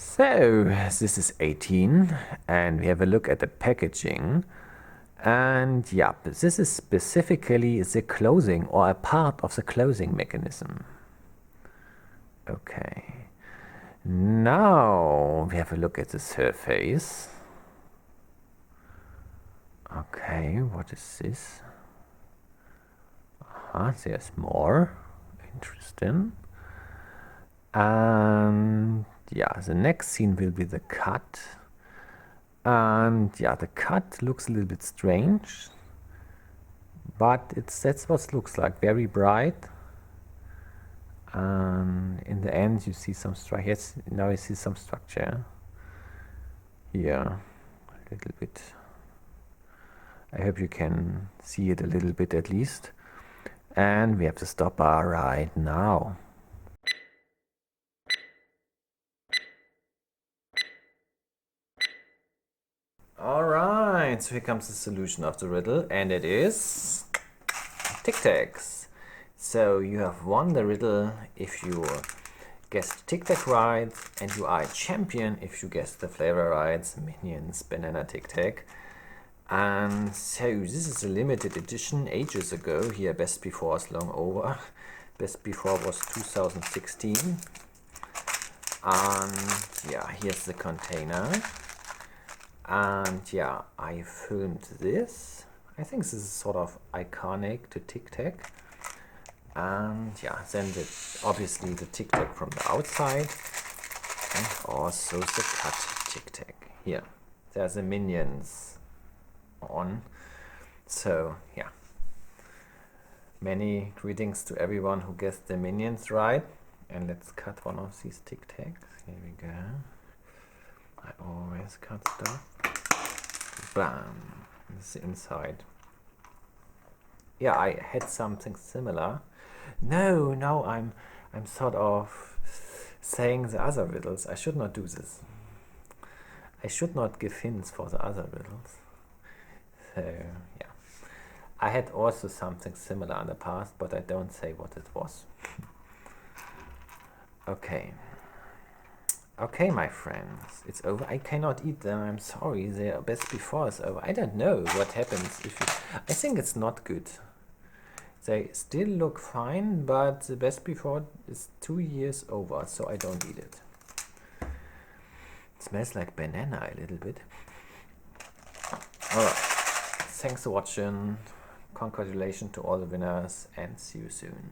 So this is 18 and we have a look at the packaging, and yeah, this is specifically the closing or a part of the closing mechanism. Okay, now we have a look at the surface. Okay, what is this? There's more. Interesting. And yeah, the next scene will be the cut. And yeah, the cut looks a little bit strange, but that's what it looks like, very bright. And in the end you see some structure. Yes, now you see some structure here, a little bit. I hope you can see it a little bit at least. And we have the stopper right now. Alright, so here comes the solution of the riddle, and it is tic-tacs. So you have won the riddle if you guessed tic-tac right, and you are a champion if you guessed the flavor right, Minions Banana Tic-Tac. And so this is a limited edition ages ago. Here best before is long over. Best before was 2016. And yeah, here's the container. And yeah, I filmed this. I think this is sort of iconic to Tic-Tac. And yeah, then obviously the Tic-Tac from the outside, and also the cut Tic-Tac. Here, there's the Minions on. So yeah, many greetings to everyone who guessed the Minions right. And let's cut one of these Tic-Tacs. Here we go. I always cut stuff. Bam! This is the inside. Yeah, I had something similar. No, I'm sort of saying the other riddles. I should not do this. I should not give hints for the other riddles. So yeah, I had also something similar in the past, but I don't say what it was. Okay. Okay, my friends, it's over. I cannot eat them. I'm sorry. The best before is over. I don't know what happens if you... I think it's not good. They still look fine, but the best before is 2 years over, so I don't eat it. It smells like banana a little bit. Alright. Thanks for watching. Congratulations to all the winners, and see you soon.